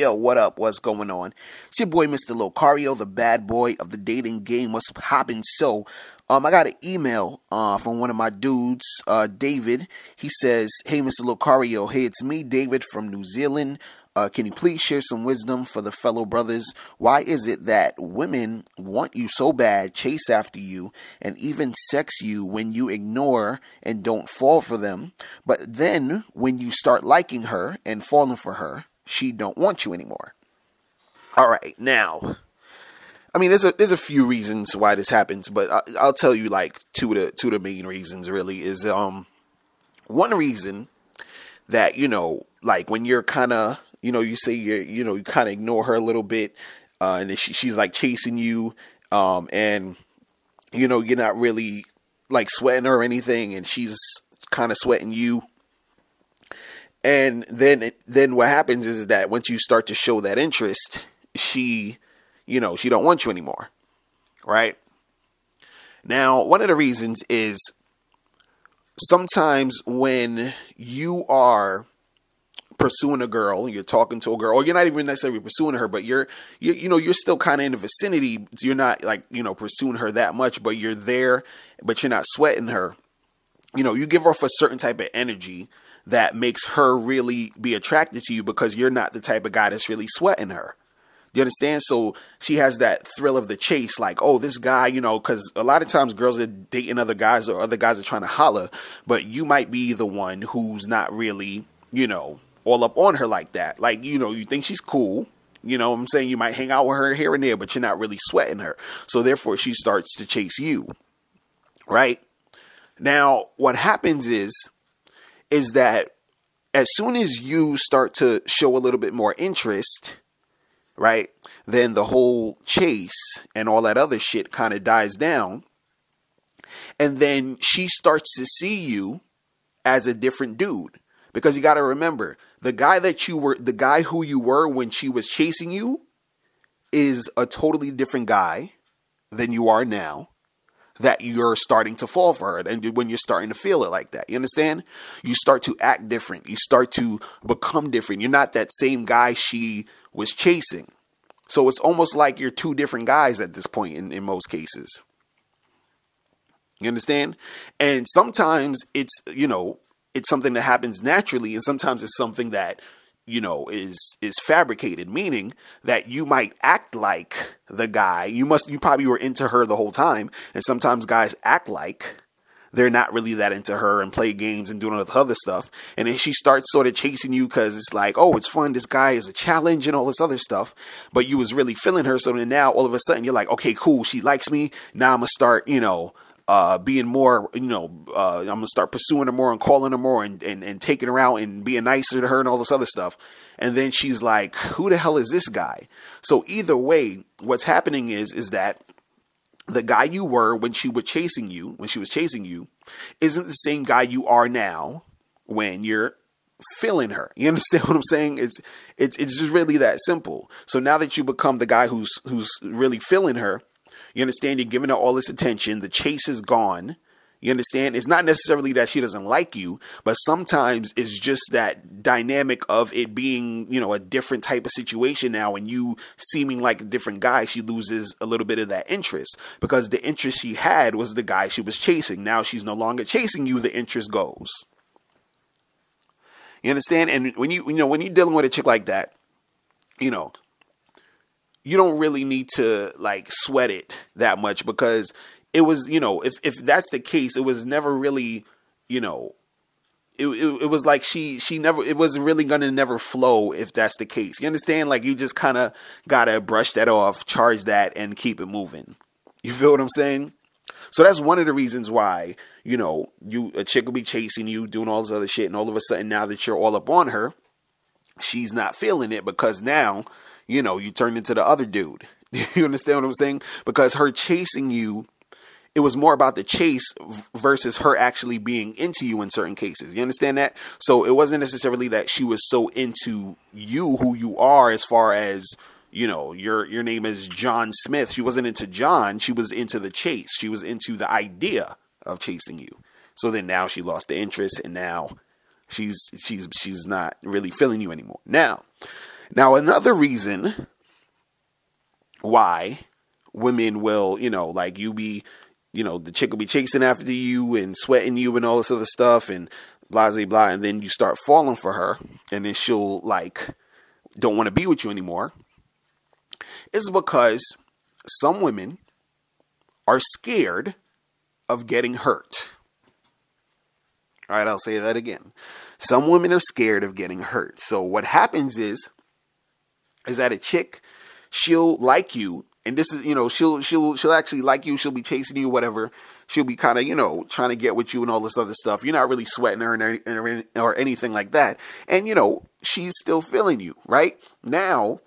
Yo, what up? What's going on? It's your boy, Mr. Locario, the bad boy of the dating game. What's poppin'? So, I got an email from one of my dudes, David. He says, "Hey, Mr. Locario, hey, it's me, David from New Zealand. Can you please share some wisdom for the fellow brothers? Why is it that women want you so bad, chase after you, and even sex you when you ignore and don't fall for them? But then when you start liking her and falling for her, she don't want you anymore." All right, now, I mean, there's a few reasons why this happens, but I'll tell you like two of the main reasons. Really, is one reason that, like when you're kind of, you say you kind of ignore her a little bit, and then she's like chasing you, and you're not really like sweating her or anything, and she's kind of sweating you. And then what happens is that once you start to show that interest, she don't want you anymore, right? Now, one of the reasons is sometimes when you are pursuing a girl, you're talking to a girl, or you're not even necessarily pursuing her, but you're still kind of in the vicinity. You're not like, pursuing her that much, but you're there, but you're not sweating her. You give off a certain type of energy that makes her really be attracted to you because you're not the type of guy that's really sweating her. You understand? So she has that thrill of the chase, like, oh, this guy, because a lot of times girls are dating other guys or other guys are trying to holler, but you might be the one who's not really, all up on her like that. Like, you think she's cool. What I'm saying? You might hang out with her here and there, but you're not really sweating her. So therefore she starts to chase you. Right? Now, what happens is that as soon as you start to show a little bit more interest, right, then the whole chase and all that other shit kind of dies down. And then she starts to see you as a different dude. Because you got to remember, the guy who you were when she was chasing you is a totally different guy than you are now, that you're starting to fall for her. And when you're starting to feel it like that, you understand? You start to act different. You start to become different. You're not that same guy she was chasing. So it's almost like you're two different guys at this point in most cases. You understand? And sometimes it's, it's something that happens naturally, and sometimes it's something that, is fabricated, meaning that you might act like the guy. You probably were into her the whole time, and sometimes guys act like they're not really that into her and play games and doing all the other stuff. And then she starts sort of chasing you because it's like, oh, it's fun. This guy is a challenge and all this other stuff. But you was really feeling her. So then now all of a sudden you're like, okay, cool. She likes me. Now I'm going to start, being more, I'm going to start pursuing her more and calling her more and taking her out and being nicer to her and all this other stuff. And then she's like, who the hell is this guy? So either way, what's happening is that the guy you were when she was chasing you, isn't the same guy you are now when you're feeling her. You understand what I'm saying? It's just really that simple. So now that you become the guy who's really feeling her, you understand, you're giving her all this attention. The chase is gone. You understand? It's not necessarily that she doesn't like you, but sometimes it's just that dynamic of it being, a different type of situation now, and you seeming like a different guy. She loses a little bit of that interest because the interest she had was the guy she was chasing. Now she's no longer chasing you. The interest goes. You understand? And when when you're dealing with a chick like that, you don't really need to like sweat it that much because it was, if that's the case, it was never really, it was like she never, it was really going to never flow if that's the case. You understand? Like you just kind of got to brush that off, charge that and keep it moving. You feel what I'm saying? So that's one of the reasons why, a chick will be chasing you, doing all this other shit. And all of a sudden now that you're all up on her, she's not feeling it because now, you turned into the other dude. You understand what I'm saying? Because her chasing you, it was more about the chase versus her actually being into you in certain cases. You understand that? So it wasn't necessarily that she was so into you, who you are, as far as, your name is John Smith. She wasn't into John. She was into the chase. She was into the idea of chasing you. So then now she lost the interest and now she's not really feeling you anymore. Now, Now, another reason why women will, like you be, the chick will be chasing after you and sweating you and all this other stuff and blah, blah, blah. And then you start falling for her and then she'll don't want to be with you anymore. Is because some women are scared of getting hurt. All right, I'll say that again. Some women are scared of getting hurt. So what happens is that a chick, she'll like you, and this is, she'll actually like you. She'll be chasing you, whatever. She'll be kind of, trying to get with you and all this other stuff. You're not really sweating her or anything like that. And, she's still feeling you, right? Now,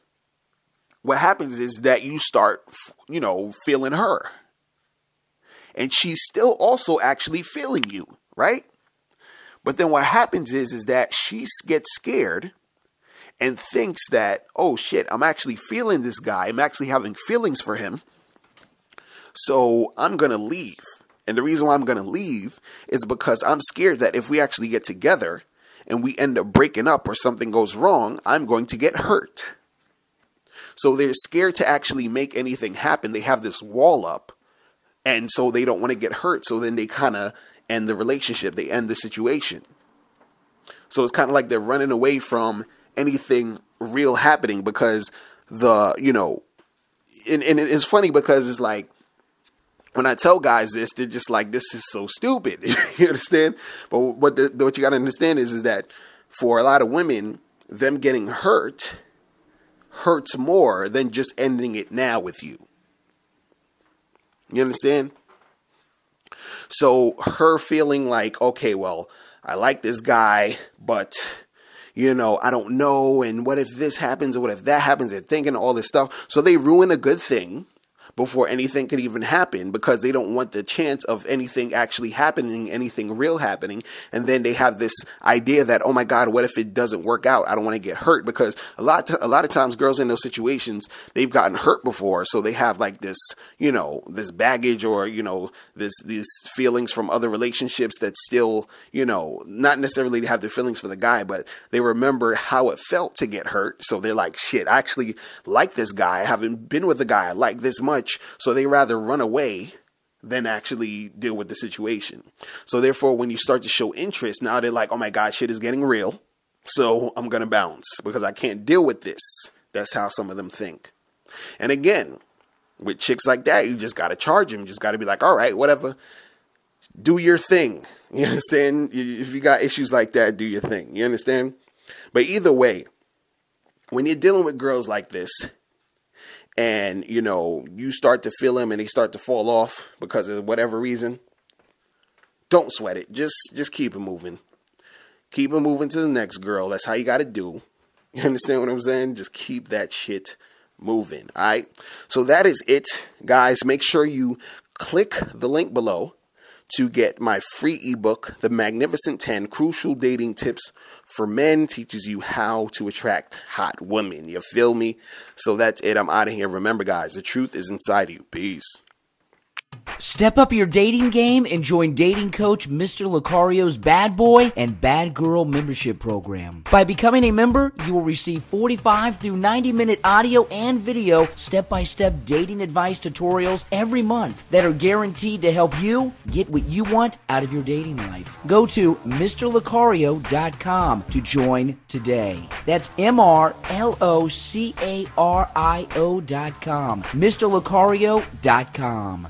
what happens is that you start, feeling her. And she's still also actually feeling you, right? But then what happens is that she gets scared and thinks that, oh shit, I'm actually feeling this guy. I'm actually having feelings for him. So I'm going to leave. And the reason why I'm going to leave is because I'm scared that if we actually get together and we end up breaking up or something goes wrong, I'm going to get hurt. So they're scared to actually make anything happen. They have this wall up. And so they don't want to get hurt. So then they kind of end the relationship. They end the situation. So it's kind of like they're running away from anything real happening because and it's funny because it's like, when I tell guys this, they're just like, this is so stupid. You understand? But what you got to understand is that for a lot of women, them getting hurt hurts more than just ending it now with you. You understand? So her feeling like, okay, well, I like this guy, but, I don't know. And what if this happens or what if that happens? They're thinking all this stuff. So they ruin a good thing before anything could even happen because they don't want the chance of anything actually happening, anything real happening. And then they have this idea that, oh my God, what if it doesn't work out? I don't want to get hurt because a lot of times girls in those situations, they've gotten hurt before. So they have like this, this baggage or, these feelings from other relationships that still, not necessarily to have the feelings for the guy, but they remember how it felt to get hurt. So they're like, shit, I actually like this guy. I haven't been with a guy I like this much. So they rather run away than actually deal with the situation. So therefore, when you start to show interest, now they're like, oh my God, shit is getting real. So I'm going to bounce because I can't deal with this. That's how some of them think. And again, with chicks like that, you just got to charge them. You just got to be like, all right, whatever. Do your thing. You understand? If you got issues like that, do your thing. You understand? But either way, when you're dealing with girls like this, and, you start to feel them and they start to fall off because of whatever reason, don't sweat it. Just keep it moving. Keep it moving to the next girl. That's how you got to do. You understand what I'm saying? Just keep that shit moving. All right. So that is it, guys. Make sure you click the link below to get my free ebook, The Magnificent 10 Crucial Dating Tips for Men. Teaches you how to attract hot women. You feel me? So that's it. I'm out of here. Remember, guys, the truth is inside you. Peace. Step up your dating game and join dating coach Mr. Lucario's Bad Boy and Bad Girl membership program. By becoming a member, you will receive 45 through 90-minute audio and video step-by-step dating advice tutorials every month that are guaranteed to help you get what you want out of your dating life. Go to MrLucario.com to join today. That's MrLocario.com. MrLucario.com.